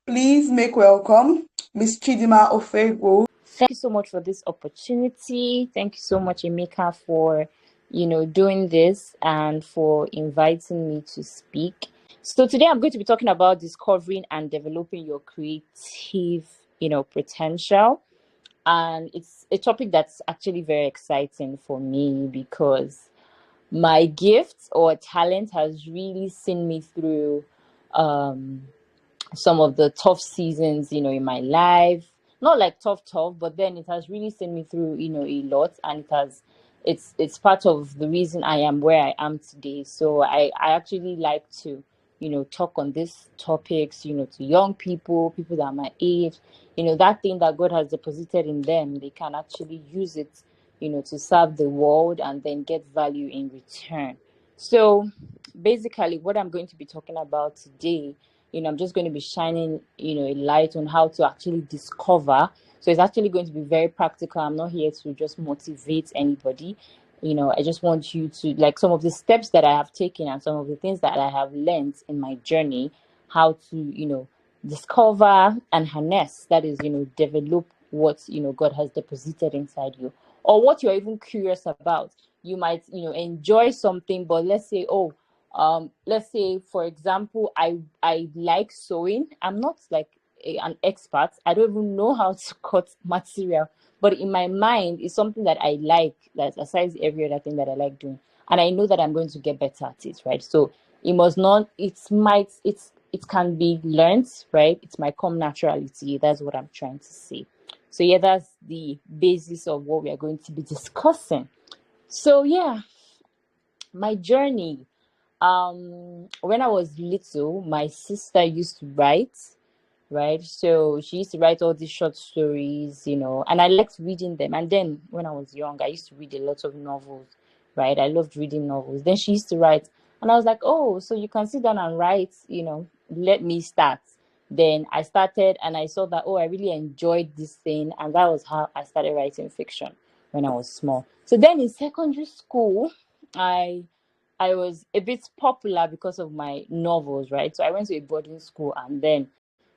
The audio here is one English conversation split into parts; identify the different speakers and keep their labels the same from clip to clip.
Speaker 1: Please make welcome Miss Chidima Ofego.
Speaker 2: Thank you so much for this opportunity. Thank you so much, Emeka, for doing this and for inviting me to speak. So today I'm going to be talking about discovering and developing your creative, potential. And it's a topic that's actually very exciting for me because my gift or talent has really seen me through um some of the tough seasons, in my life. Not like tough, but then it has really seen me through, a lot, and it's part of the reason I am where I am today. So I actually like to, talk on these topics, to young people that are my age, that thing that God has deposited in them, they can actually use it, to serve the world and then get value in return. So basically what I'm going to be talking about today, I'm just going to be shining, a light on how to actually discover. So it's actually going to be very practical. I'm not here to just motivate anybody. I just want you to, like, some of the steps that I have taken and some of the things that I have learned in my journey, how to, discover and harness, that is, develop what, God has deposited inside you, or what you're even curious about. You might, enjoy something, but let's say, let's say, for example, I like sewing. I'm not like an expert. I don't even know how to cut material, but in my mind it's something that I like, that aside every other thing that I like doing, and I know that I'm going to get better at it, right? So it must not, it can be learned, right? It might come naturality. That's what I'm trying to say. So yeah, that's the basis of what we are going to be discussing. So yeah, my journey. When I was little, my sister used to write, right? So she used to write all these short stories, and I liked reading them. And then when I was young, I used to read a lot of novels, right? I loved reading novels. Then she used to write, and I was like, oh, so you can sit down and write, let me start. Then I started, and I saw that, oh, I really enjoyed this thing. And that was how I started writing fiction when I was small. So then in secondary school, I was a bit popular because of my novels, right? So I went to a boarding school, and then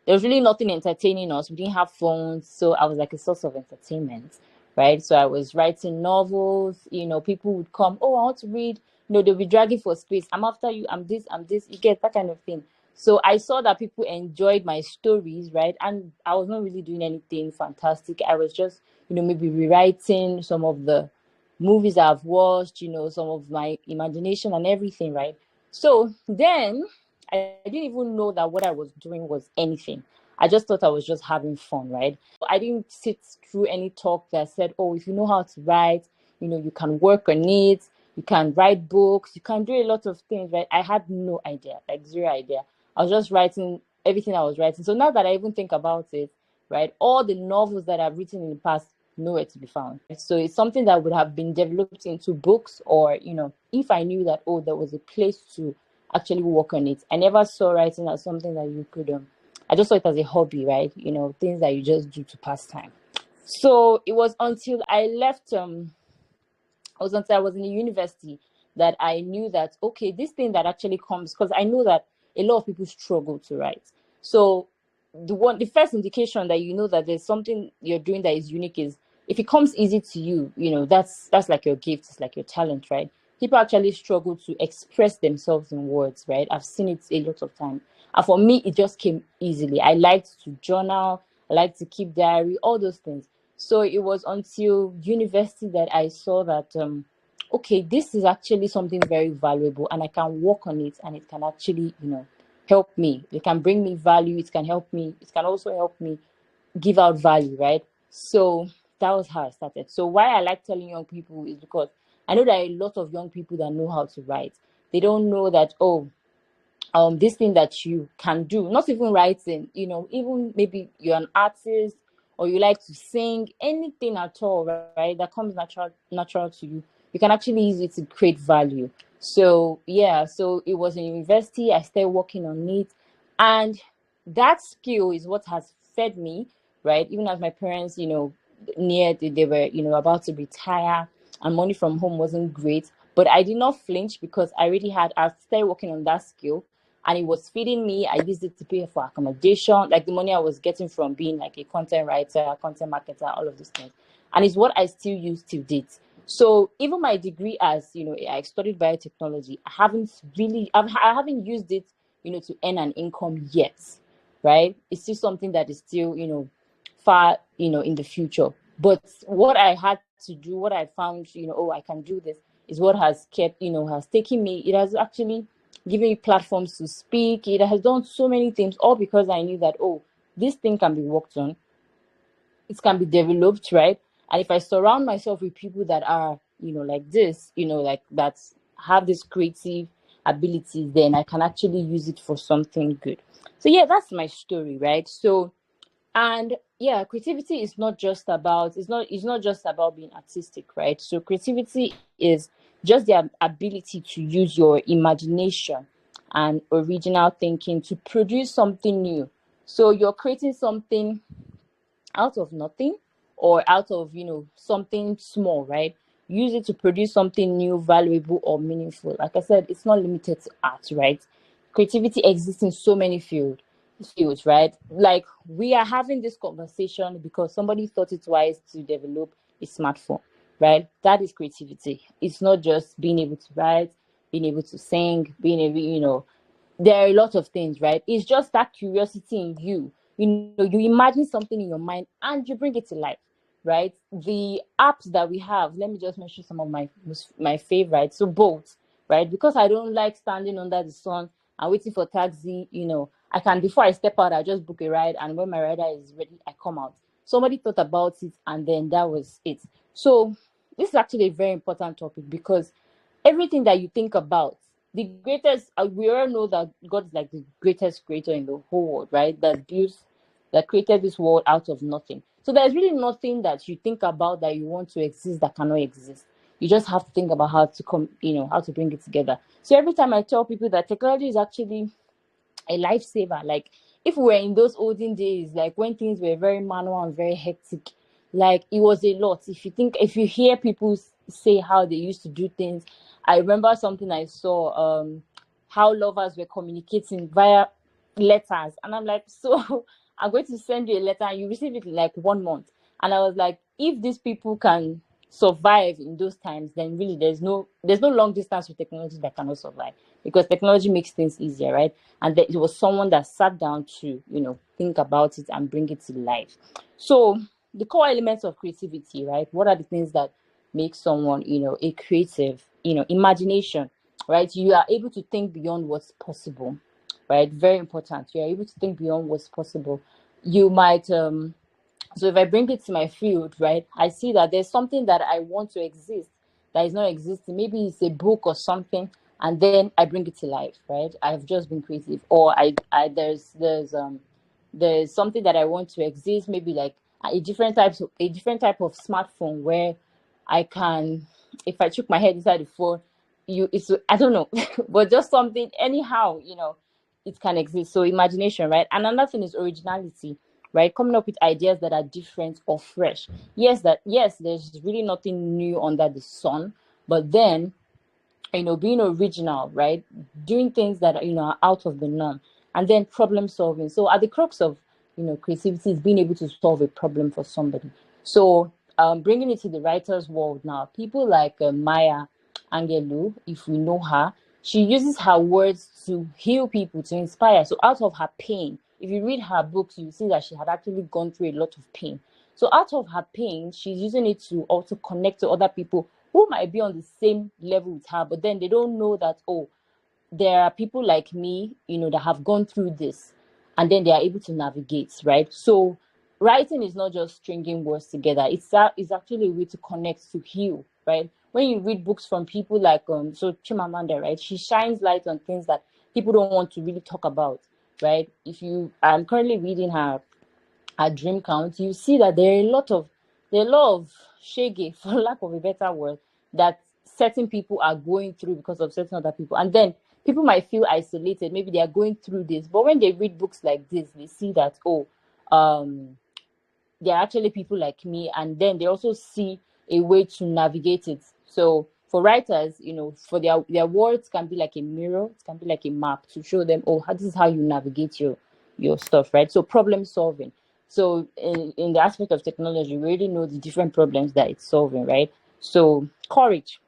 Speaker 2: there was really nothing entertaining us. We didn't have phones, so I was like a source of entertainment, right? So I was writing novels. People would come, oh, I want to read. They'll be dragging for space. I'm after you. I'm this. I'm this. You get that kind of thing. So I saw that people enjoyed my stories, right? And I was not really doing anything fantastic. I was just, maybe rewriting some of the movies I've watched, some of my imagination and everything, right? So then I didn't even know that what I was doing was anything. I just thought I was just having fun, right? I didn't sit through any talk that said, oh, if you know how to write, you can work on it, you can write books, you can do a lot of things, right? I had no idea, like zero idea. I was just writing everything I was writing. So now that I even think about it, right, all the novels that I've written in the past, nowhere to be found. So it's something that would have been developed into books, or, if I knew that, oh, there was a place to actually work on it. I never saw writing as something that you could, I just saw it as a hobby, right? Things that you just do to pass time. So it was until I left, it was until I was in the university that I knew that, okay, this thing that actually comes, because I know that a lot of people struggle to write. So the first indication that you know that there's something you're doing that is unique is if it comes easy to you, that's like your gift, it's like your talent, right? People actually struggle to express themselves in words, right? I've seen it a lot of time. And for me, it just came easily. I liked to journal, I liked to keep diary, all those things. So it was until university that I saw that, okay, this is actually something very valuable, and I can work on it, and it can actually, help me. It can bring me value. It can help me. It can also help me give out value, right? So that was how I started. So why I like telling young people is because I know there are a lot of young people that know how to write. They don't know that, oh, this thing that you can do, not even writing, even maybe you're an artist or you like to sing, anything at all, right, that comes natural to you, you can actually use it to create value. So yeah, so it was in university I started working on it, and that skill is what has fed me, right? Even as my parents, they were, about to retire, and money from home wasn't great, but I did not flinch because I started working on that skill. and it was feeding me. I used it to pay for accommodation, like the money I was getting from being like a content writer, content marketer, all of those things. And it's what I still use till date. So even my degree, as you know, I studied biotechnology, I haven't used it, to earn an income yet, right? It's still something that is still, far, in the future. But what I had to do, what I found, oh, I can do this, is what has kept, has taken me. It has actually given me platforms to speak. It has done so many things, all because I knew that, oh, this thing can be worked on, it can be developed, right? And if I surround myself with people that are, like this, like that have this creative abilities, then I can actually use it for something good. So yeah, that's my story, right? So, and yeah, creativity is not just about, it's not just about being artistic, right? So creativity is just the ability to use your imagination and original thinking to produce something new. So you're creating something out of nothing, or out of, something small, right? Use it to produce something new, valuable, or meaningful. Like I said, it's not limited to art, right? Creativity exists in so many fields, right? Like, we are having this conversation because somebody thought it wise to develop a smartphone, right? That is creativity. It's not just being able to write, being able to sing, being able, there are a lot of things, right? It's just that curiosity in you. You imagine something in your mind and you bring it to life, right? The apps that we have, let me just mention some of my favorites. So both, right? Because I don't like standing under the sun and waiting for taxi, I can, before I step out, I just book a ride, and when my rider is ready, I come out. Somebody thought about it, and then that was it. So this is actually a very important topic, because everything that you think about, the greatest, we all know that God is like the greatest creator in the whole world, right? That created this world out of nothing. So there's really nothing that you think about that you want to exist that cannot exist. You just have to think about how to come, how to bring it together. So every time I tell people that technology is actually a lifesaver. Like, if we were in those olden days, like when things were very manual and very hectic, like it was a lot. If you hear people say how they used to do things, I remember something I saw, how lovers were communicating via letters, and I'm like, so I'm going to send you a letter and you receive it in like 1 month. And I was like, if these people can survive in those times, then really there's no long distance with technology that cannot survive, because technology makes things easier, right? And it was someone that sat down to, think about it and bring it to life. So the core elements of creativity, right? What are the things that make someone, a creative? Imagination, right? You are able to think beyond what's possible, right? Very important. You are able to think beyond what's possible. You might So if I bring it to my field, right, I see that there's something that I want to exist that is not existing. Maybe it's a book or something, and then I bring it to life, right? I've just been creative. Or there's something that I want to exist, maybe like a different type of smartphone where I can, if I took my head inside the phone, it's, I don't know, but just something anyhow, it can exist. So imagination, right? And another thing is originality, right? Coming up with ideas that are different or fresh. Yes, there's really nothing new under the sun, but then, being original, right? Doing things that are, are out of the norm, and then problem solving. So at the crux of, creativity is being able to solve a problem for somebody. So bringing it to the writer's world now, people like Maya Angelou, if we know her, she uses her words to heal people, to inspire. So out of her pain, if you read her books, you see that she had actually gone through a lot of pain. So out of her pain, she's using it to also connect to other people who might be on the same level with her, but then they don't know that, oh, there are people like me, that have gone through this, and then they are able to navigate, right? So writing is not just stringing words together. It's actually a way to connect, to heal, right? When you read books from people like so Chimamanda, right? She shines light on things that people don't want to really talk about, right? I'm currently reading her dream count, you see that there are a lot of shege, for lack of a better word, that certain people are going through because of certain other people. And then people might feel isolated. Maybe they are going through this, but when they read books like this, they see that, oh, there are actually people like me, and then they also see a way to navigate it. So for writers, for their words can be like a mirror, it can be like a map to show them, oh, this is how you navigate your stuff, right? So problem solving. So in the aspect of technology, we already know the different problems that it's solving, right? So courage,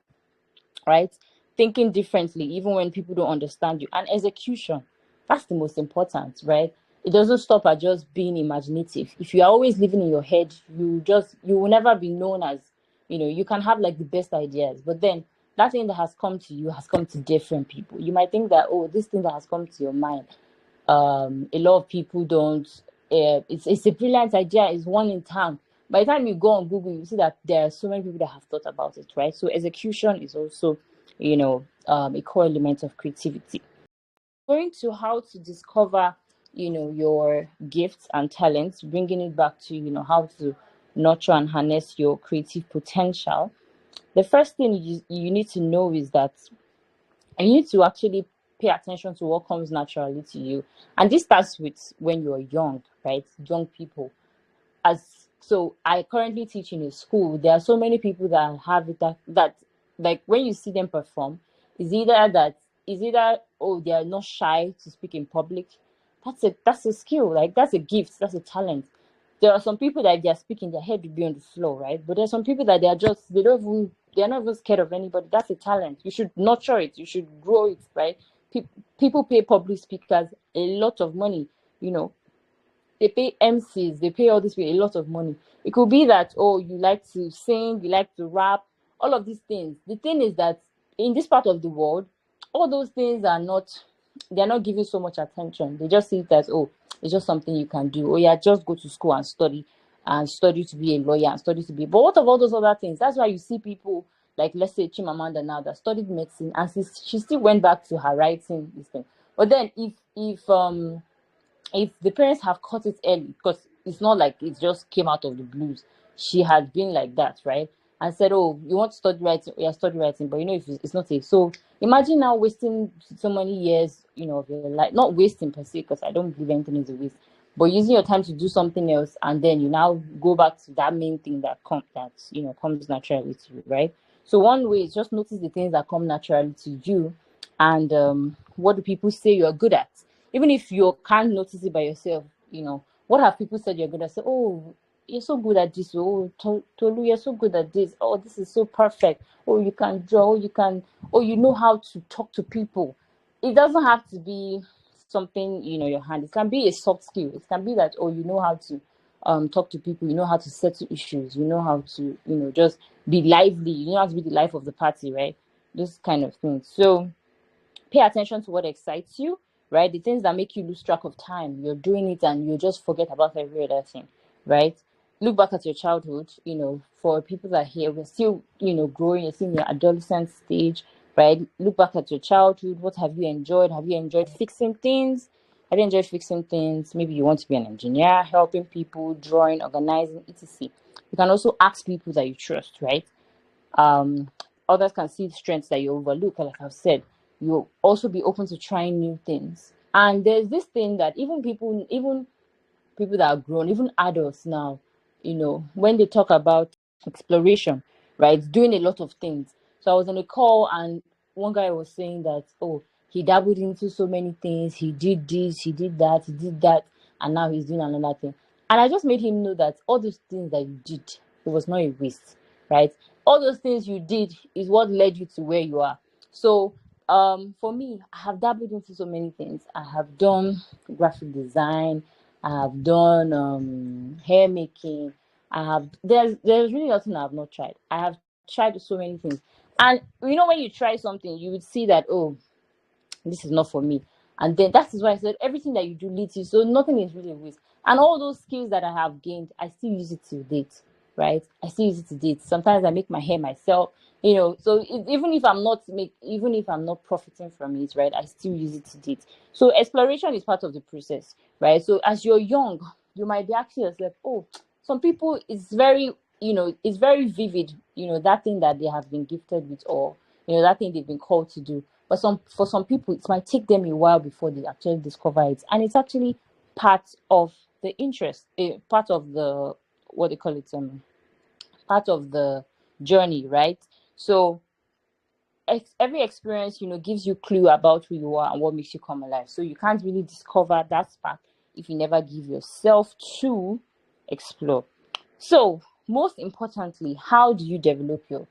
Speaker 2: right? Thinking differently, even when people don't understand you, and execution. That's the most important, right? It doesn't stop at just being imaginative. If you are always living in your head, you will never be known as, you can have like the best ideas, but then that thing that has come to you has come to different people. You might think that, oh, this thing that has come to your mind, a lot of people don't. It's a brilliant idea. It's one in town. By the time you go on Google, you see that there are so many people that have thought about it, right? So execution is also, a core element of creativity. Going to how to discover, your gifts and talents, bringing it back to, how to nurture and harness your creative potential. The first thing you need to know is that you need to actually pay attention to what comes naturally to you. And this starts with when you're young, right? Young people. So I currently teach in a school. There are so many people that have it that like when you see them perform, is either oh, they are not shy to speak in public. That's a skill, like that's a gift, that's a talent. There are some people that if they are speaking, their head will be on the floor, right? But there's some people that they're not even scared of anybody. That's a talent. You should nurture it, you should grow it, right? Pe- People pay public speakers a lot of money, you know they pay MCs, they pay all this people a lot of money. It could be that, oh, you like to sing, you like to rap, all of these things. The thing is that in this part of the world, all those things they're not giving so much attention. They just see it as, oh, it's just something you can do. Oh yeah, just go to school and study to be a lawyer and study to be. But what of all those other things? That's why you see people like, let's say Chimamanda now, that studied medicine and she still went back to her writing this thing. But then if the parents have caught it early, because it's not like it just came out of the blues, she had been like that, right? And said, oh, you want to study writing? Yeah, study writing, but if it's not it. So imagine now wasting so many years, of your life, not wasting per se, because I don't believe anything is a waste, but using your time to do something else, and then you now go back to that main thing comes naturally to you, right? So one way is just notice the things that come naturally to you, and what do people say you're good at? Even if you can't notice it by yourself, what have people said you're good at? Say, oh, you're so good at this. Oh, Tolu, you're so good at this. Oh, this is so perfect. Oh, you can draw. Oh, you know how to talk to people. It doesn't have to be something, your hand. It can be a soft skill. It can be that, oh, you know how to talk to people. You know how to settle issues. You know how to, just be lively. You know how to be the life of the party, right? Those kind of things. So, pay attention to what excites you, right? The things that make you lose track of time. You're doing it and you just forget about every other thing, right? Look back at your childhood. For people that are here, we're still, growing. You're still in your adolescent stage, right? Look back at your childhood. What have you enjoyed? Have you enjoyed fixing things? Have you enjoyed fixing things? Maybe you want to be an engineer, helping people, drawing, organizing, etc. You can also ask people that you trust, right? um Others can see strengths that you overlook, like I've said. You'll also be open to trying new things. And there's this thing that even people that are grown, even adults now, when they talk about exploration, right, doing a lot of things. So I was on a call and one guy was saying that, oh, he dabbled into so many things. He did this, he did that, and now he's doing another thing. And I just made him know that all those things that you did, it was not a waste, right? All those things you did is what led you to where you are. So for me, I have dabbled into so many things. I have done graphic design, I have done hair making. There's really nothing I have not tried. I have tried so many things. And when you try something, you would see that, oh, this is not for me. And then that is why I said everything that you do leads you. So nothing is really a waste. And all those skills that I have gained, I still use it to date, right? I still use it to date. Sometimes I make my hair myself, So even if I'm not profiting from it, right, I still use it to date. So exploration is part of the process, right? So as you're young, you might be asking yourself, oh, some people it's very vivid, that thing that they have been gifted with, or that thing they've been called to do. But for some people, it might take them a while before they actually discover it, and it's actually part of the interest, part of the what they call it, part of the journey, right? So every experience, gives you clue about who you are and what makes you come alive. So you can't really discover that spark if you never give yourself to explore. So most importantly, how do you develop your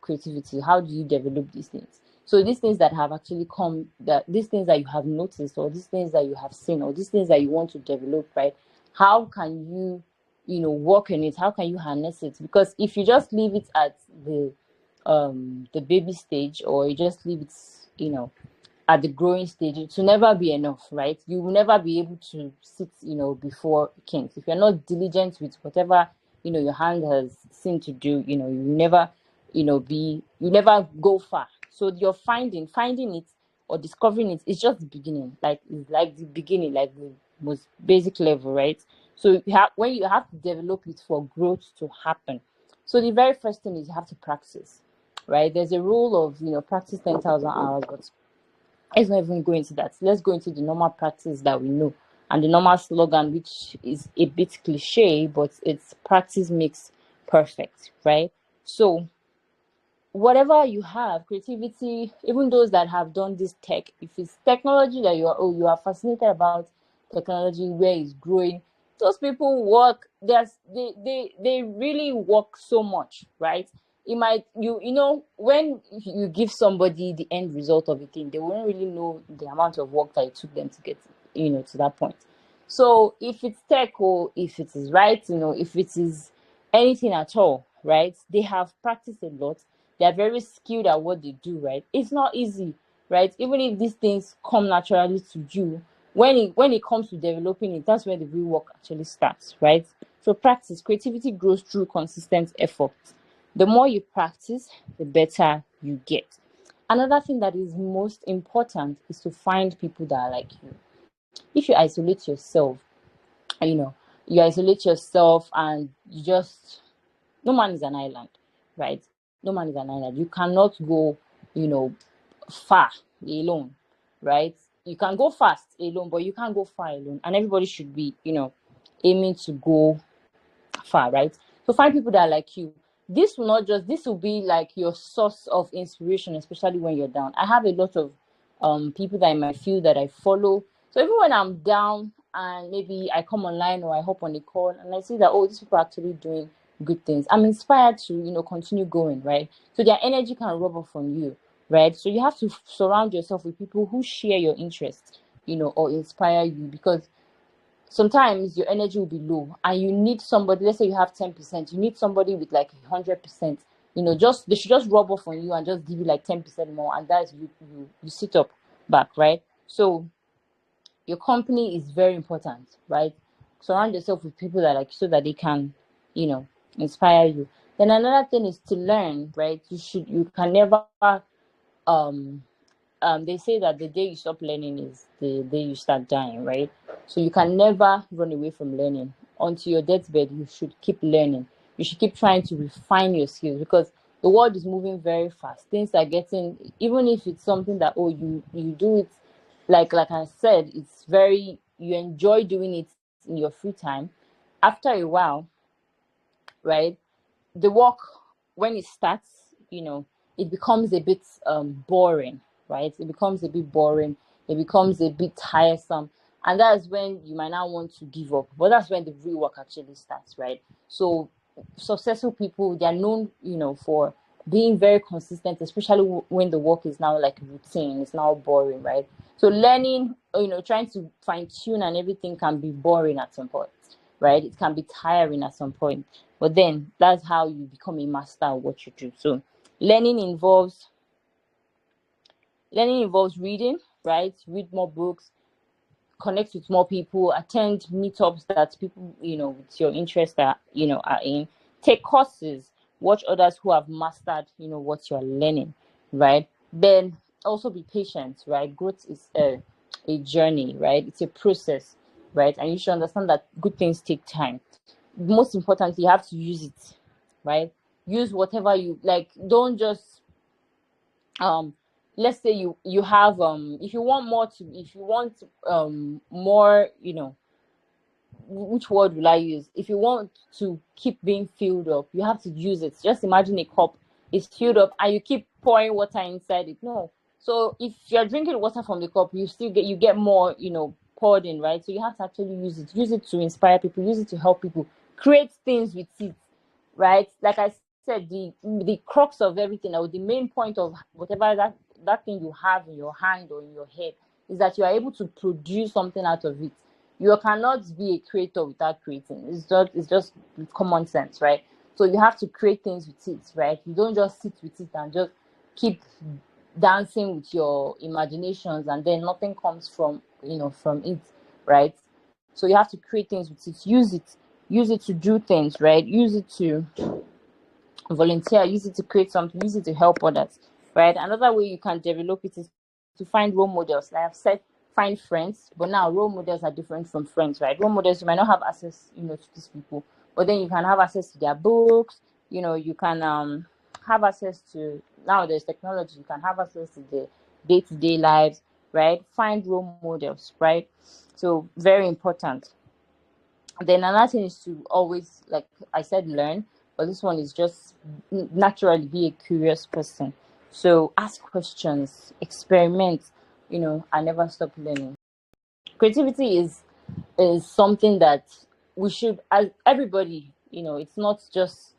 Speaker 2: creativity? How do you develop these things? So these things that have actually come, that these things that you have noticed, or these things that you have seen, or these things that you want to develop, right? How can you work on it? How can you harness it? Because if you just leave it at the baby stage, or you just leave it at the growing stage, it will never be enough, right? You will never be able to sit before kings if you're not diligent with whatever your hand has seen to do. You never you never go far. So you're finding it or discovering it is just the beginning. Like, it's like the beginning, like the most basic level, right? So when you have to develop it for growth to happen. So the very first thing is you have to practice, right? There's a rule of practice 10,000 hours, but let's not even go into that. Let's go into the normal practice that we know, and the normal slogan, which is a bit cliche, but it's practice makes perfect, right? So whatever you have, creativity, even those that have done this tech, if it's technology that you are fascinated about technology, where it's growing, those people work, they really work so much, right? It might, when you give somebody the end result of a thing, they won't really know the amount of work that it took them to get to that point. So if it's tech, or if it is writing, if it is anything at all, right, they have practiced a lot. They are very skilled at what they do, right? It's not easy, right? Even if these things come naturally to you, when it comes to developing it, that's where the real work actually starts, right? So practice. Creativity grows through consistent effort. The more you practice, the better you get. Another thing that is most important is to find people that are like you. If you isolate yourself, you know, you isolate yourself, and you just, no man is an island, right? No man is an island. You cannot go, you know, far alone, right? You can go fast alone, but you can't go far alone. And everybody should be, aiming to go far, right? So find people that are like you. This will be like your source of inspiration, especially when you're down. I have a lot of people that in my field that I follow. So even when I'm down, and maybe I come online or I hop on a call and I see that, oh, these people are actually doing good things, I'm inspired to continue going, right? So their energy can rub off on you, right? So you have to surround yourself with people who share your interests, or inspire you, because sometimes your energy will be low and you need somebody. Let's say you have 10%, you need somebody with like 100%. Just they should just rub off on you and just give you like 10% more, and that's you sit up back, right? So your company is very important, right? Surround yourself with people that like, so that they can you know inspire you. Then another thing is to learn, right? You can never um they say that the day you stop learning is the day you start dying, right? So you can never run away from learning. Until your deathbed, you should keep learning. You should keep trying to refine your skills, because the world is moving very fast. Things are getting, even if it's something that, oh, you do it, like I said, it's very, you enjoy doing it in your free time. After a while, right, the work, when it starts, it becomes a bit boring, right? It becomes a bit boring. It becomes a bit tiresome, and that's when you might not want to give up. But that's when the real work actually starts, right? So successful people, they are known, for being very consistent, especially when the work is now like routine, it's now boring, right? So learning, trying to fine tune and everything can be boring at some point, right? It can be tiring at some point, but then that's how you become a master of what you do. So learning involves reading, right? Read more books, connect with more people, attend meetups that people, with your interest are in, take courses, watch others who have mastered, what you're learning, right? Then also be patient, right? Growth is a journey, right? It's a process, right? And you should understand that good things take time. Most importantly, you have to use it, right? Use whatever you like. Don't just um let's say you have if you want more to if you want more, which word will I use? If you want to keep being filled up, you have to use it. Just imagine a cup is filled up and you keep pouring water inside it. No. So if you're drinking water from the cup, you get more, poured in, right? So you have to actually use it to inspire people, use it to help people, create things with it, right? Like I said, the crux of everything, or the main point of whatever that thing you have in your hand or in your head, is that you are able to produce something out of it. You cannot be a creator without creating. It's just common sense, right? So you have to create things with it, right? You don't just sit with it and just keep dancing with your imaginations and then nothing comes from it, right? So you have to create things with it, use it to do things, right? Use it to volunteer, use it to create something, use it to help others, right? Another way you can develop it is to find role models. Like I've said, find friends, but now role models are different from friends, right? Role models, you might not have access, to these people, but then you can have access to their books. You can have access to, now there's technology, you can have access to the day-to-day lives, right? Find role models, right? So very important. Then another thing is to always, like I said, learn, but this one is just naturally be a curious person. So ask questions, experiment, and never stop learning. Creativity is something that we should, as everybody, it's not just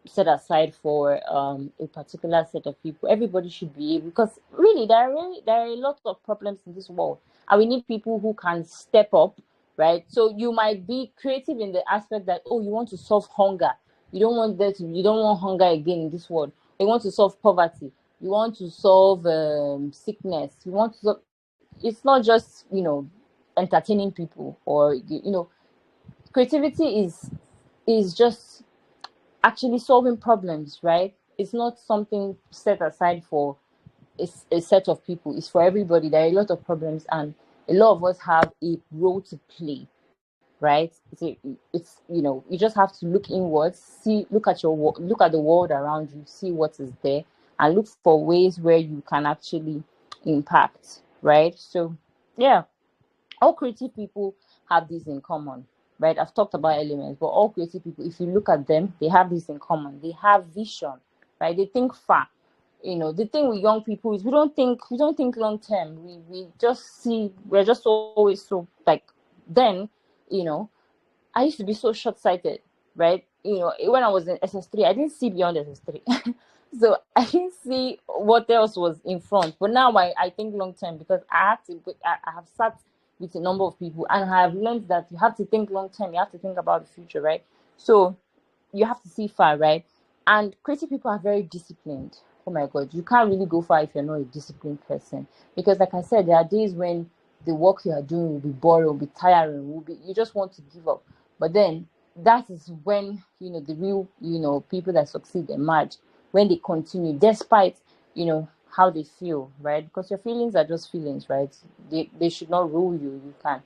Speaker 2: set aside for a particular set of people. Everybody should be able, because there are a lot of problems in this world, and we need people who can step up, right? So you might be creative in the aspect that, oh, you want to solve hunger. You don't want hunger again in this world. You want to solve poverty. You want to solve sickness. You want to solve. It's not just entertaining people, or creativity is just actually solving problems, right? It's not something set aside for a set of people. It's for everybody. There are a lot of problems, and a lot of us have a role to play, right? You just have to look inwards, look at the world around you, see what is there, and look for ways where you can actually impact, right? So, yeah, all creative people have this in common, right? I've talked about elements, but all creative people, if you look at them, they have this in common. They have vision, right? They think far. The thing with young people is we don't think long term. We're just always so, like, then, you know, I used to be so short sighted, right? When I was in SS3, I didn't see beyond SS3. So I didn't see what else was in front. But now I think long term, because I have sat with a number of people and I have learned that you have to think long term. You have to think about the future, right? So you have to see far, right? And creative people are very disciplined. Oh my God, you can't really go far if you're not a disciplined person. Because, like I said, there are days when the work you are doing will be boring, will be tiring, you just want to give up. But then that is when the real people that succeed emerge, when they continue despite how they feel, right? Because your feelings are just feelings, right? They should not rule you. You can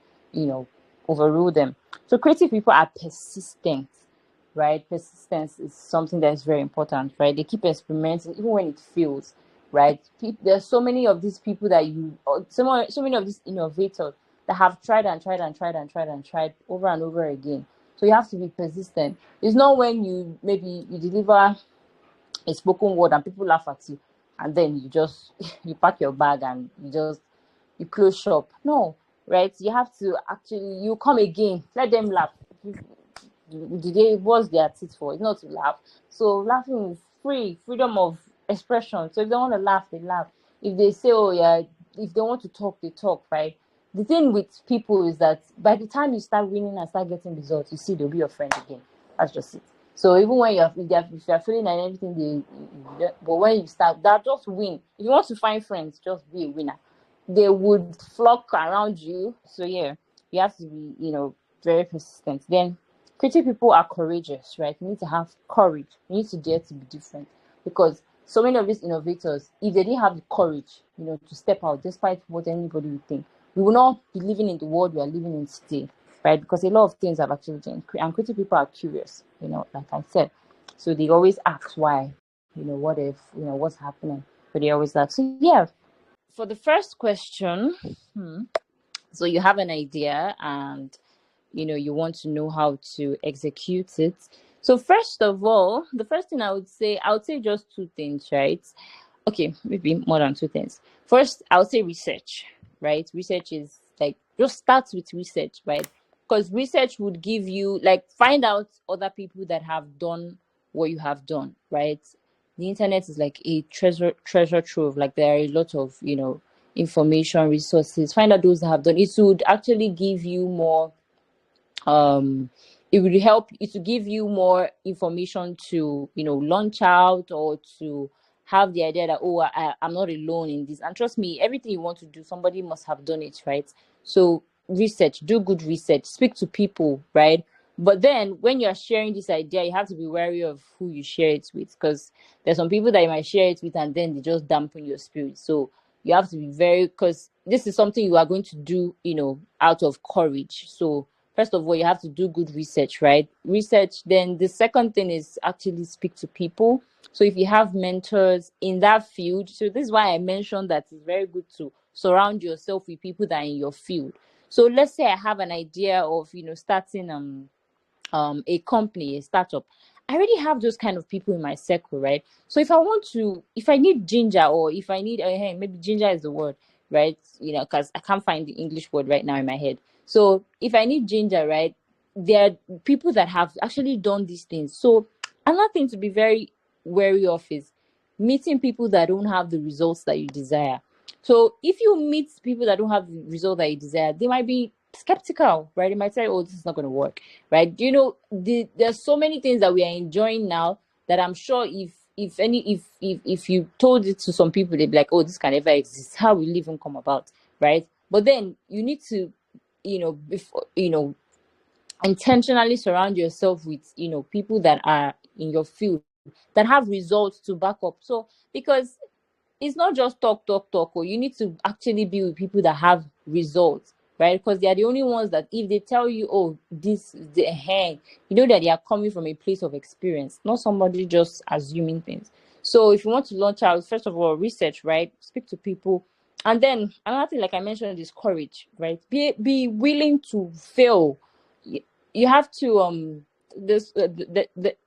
Speaker 2: overrule them. So creative people are persistent, right? Persistence is something that is very important, right? They keep experimenting even when it fails, right? There's so many of these people so many of these innovators that have tried and tried and tried and tried and tried over and over again. So you have to be persistent. It's not when you deliver a spoken word and people laugh at you, and then you just you pack your bag and you close shop. No, right? You have to actually you come again. Let them laugh. What's their teeth for? It's not to laugh. So laughing is free, freedom of expression. So if they want to laugh, they laugh. If they say, oh yeah, if they want to talk, they talk, right? The thing with people is that by the time you start winning and start getting results, you see they'll be your friend again. That's just it. So even when if you're feeling and everything, but when you start, that just win. If you want to find friends, just be a winner. They would flock around you. So yeah, you have to be, very persistent. Then creative people are courageous, right? You need to have courage. You need to dare to be different, because so many of these innovators, if they didn't have the courage, to step out despite what anybody would think, we will not be living in the world we are living in today, right? Because a lot of things have actually changed. And creative people are curious, like I said. So they always ask why, what if, what's happening. But they always ask. So yeah, for the first question, so you have an idea and you want to know how to execute it. So first of all, the first thing I would say just two things, right? Okay, maybe more than two things. First, I would say research, right? Research is like, just start with research, right? Because research would give you, like, find out other people that have done what you have done, right? The internet is like a treasure trove. Like, there are a lot of, information, resources. Find out those that have done it. Would actually give you more, um it would help you to give you more information to, launch out, or to have the idea that, oh, I'm not alone in this. And trust me, everything you want to do, somebody must have done it, right? So research, do good research, speak to people, right? But then when you're sharing this idea, you have to be wary of who you share it with, because there's some people that you might share it with and then they just dampen your spirit. So you have to be very, because this is something you are going to do, out of courage. So first of all, you have to do good research, right? Research. Then the second thing is actually speak to people. So if you have mentors in that field, so this is why I mentioned that it's very good to surround yourself with people that are in your field. So let's say I have an idea of, starting a company, a startup. I already have those kind of people in my circle, right? So if I need ginger, or if I need, hey, maybe ginger is the word, right? Because I can't find the English word right now in my head. So if I need ginger, right, there are people that have actually done these things. So another thing to be very wary of is meeting people that don't have the results that you desire. So if you meet people that don't have the result that you desire, they might be skeptical, right? They might say, oh, this is not going to work, right? There's so many things that we are enjoying now that I'm sure if you told it to some people, they'd be like, oh, this can never exist. How will it even come about, right? But then you need to, before, intentionally surround yourself with, people that are in your field, that have results to back up. So because it's not just talk, or you need to actually be with people that have results, right? Because they are the only ones that, if they tell you, oh, this is the hand, that they are coming from a place of experience, not somebody just assuming things. So if you want to launch out, first of all, research, right? Speak to people. And then another thing, like I mentioned, is courage, right? Be willing to fail. You have to this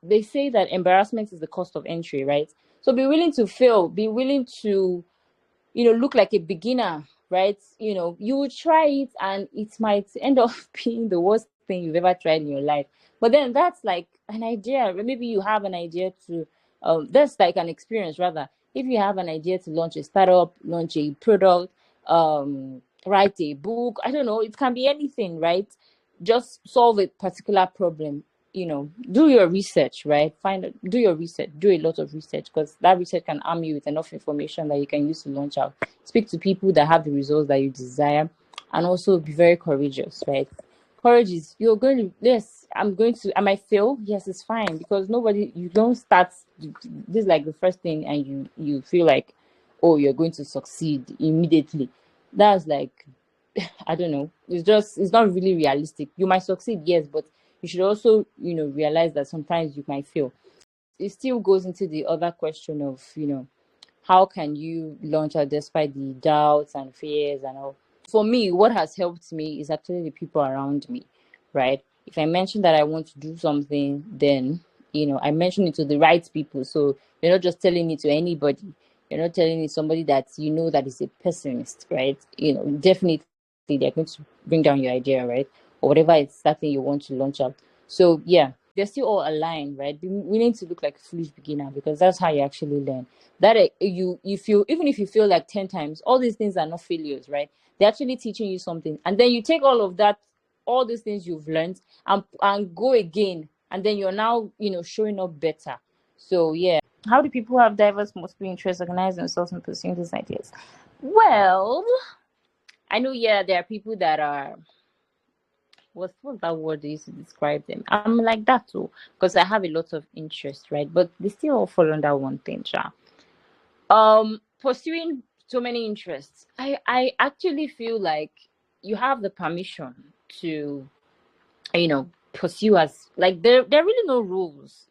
Speaker 2: they say that embarrassment is the cost of entry, right? So be willing to fail, be willing to, look like a beginner, right? You would try it and it might end up being the worst thing you've ever tried in your life. But then that's like an idea. Maybe you have an idea to, that's like an experience rather. If you have an idea to launch a startup, launch a product, write a book, I don't know, it can be anything, right? Just solve a particular problem. Do your research, right? Do your research, do a lot of research, because that research can arm you with enough information that you can use to launch out. Speak to people that have the results that you desire, and also be very courageous, right? Courage is, you're going to, yes, I might fail, yes, it's fine, because you don't start this is like the first thing, and you feel like, oh, you're going to succeed immediately. That's like, I don't know. It's not really realistic. You might succeed, yes, but you should also, realize that sometimes you might fail. It still goes into the other question of, how can you launch out despite the doubts and fears and all. For me, what has helped me is actually the people around me, right? If I mention that I want to do something, then, I mention it to the right people. So you're not just telling it to anybody. You're not telling it to somebody that that is a pessimist, right? Definitely they're going to bring down your idea, right? Or whatever it's that thing you want to launch out. So yeah, they're still all aligned, right? Be willing to look like a foolish beginner, because that's how you actually learn. That you feel, even if you feel like 10 times, all these things are not failures, right? They're actually teaching you something, and then you take all of that, all these things you've learned, and go again, and then you're now showing up better. So yeah, how do people have diverse multiple interests organize themselves in pursuing these ideas? Well, I know, yeah, there are people that are, what's that word they used to describe them? I'm like that too, because I have a lot of interest, right? But they still all fall under one thing, Sha. Pursuing so many interests, I actually feel like you have the permission to, pursue, as like, there are really no rules,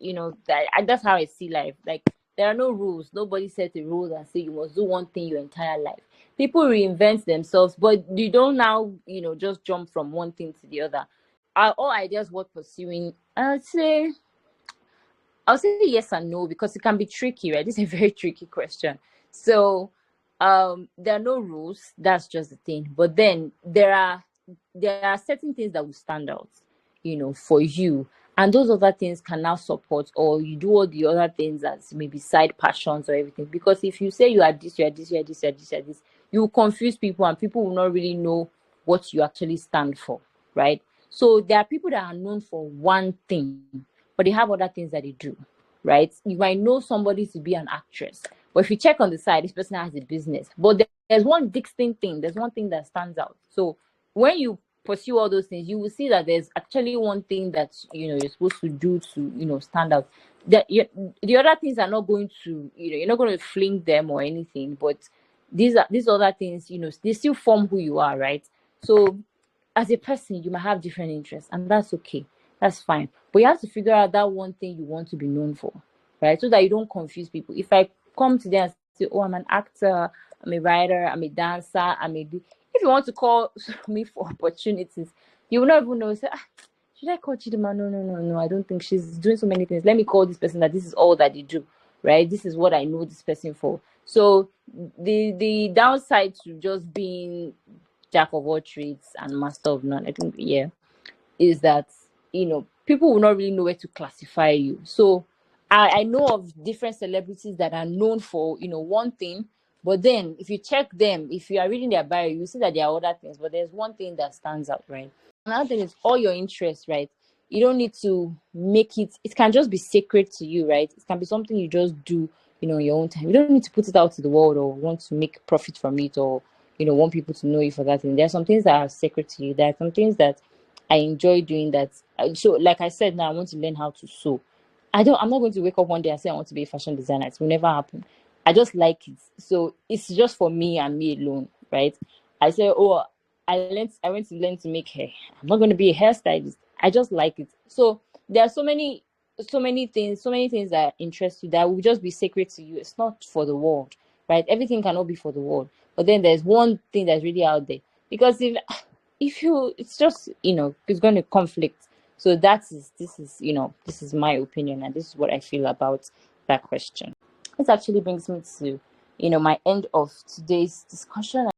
Speaker 2: that's how I see life. Like, there are no rules. Nobody set a rule and say you must do one thing your entire life. People reinvent themselves, but you don't now, just jump from one thing to the other. Are all ideas worth pursuing? I'd say I'll say yes and no, because it can be tricky, right? This is a very tricky question. So there are no rules, that's just the thing. But then there are certain things that will stand out, for you. And those other things can now support, or you do all the other things as maybe side passions or everything. Because if you say you are this, you are this, you are this, you are this, you are this, you will confuse people, and people will not really know what you actually stand for, right? So there are people that are known for one thing, but they have other things that they do, right? You might know somebody to be an actress, but if you check on the side, this person has a business. But there's one distinct thing, there's one thing that stands out. So when you pursue all those things, you will see that there's actually one thing that you're supposed to do to stand out. The other things are not going to, you're not going to fling them or anything, but these other things, they still form who you are, right? So as a person, you might have different interests, and that's okay. That's fine. But you have to figure out that one thing you want to be known for, right? So that you don't confuse people. If I come to them and say, oh, I'm an actor, I'm a writer, I'm a dancer, if you want to call me for opportunities, you will not even know. Say, should I call Chidima? No, no, no, no. I don't think she's doing so many things. Let me call this person that this is all that they do, right? This is what I know this person for. So the downside to just being jack of all trades and master of none, I think, yeah, is that people will not really know where to classify you. So I know of different celebrities that are known for one thing, but then if you check them, if you are reading their bio, you see that there are other things, but there's one thing that stands out, right? Another thing is all your interests, right? You don't need to make it can just be sacred to you, right? It can be something you just do in your own time. You don't need to put it out to the world or want to make profit from it, or want people to know you for that thing. There are some things that are sacred to you. There are some things that I enjoy doing that. So like I said, now I want to learn how to sew. I'm not going to wake up one day and say I want to be a fashion designer. It will never happen. I just like it. So it's just for me and me alone, right? I say, oh, I went to learn to make hair. I'm not going to be a hairstylist. I just like it. So there are so many things that interest you that will just be sacred to you. It's not for the world, right? Everything cannot be for the world. But then there's one thing that's really out there. Because if you it's just it's going to conflict. So this is my opinion, and this is what I feel about that question. This actually brings me to my end of today's discussion.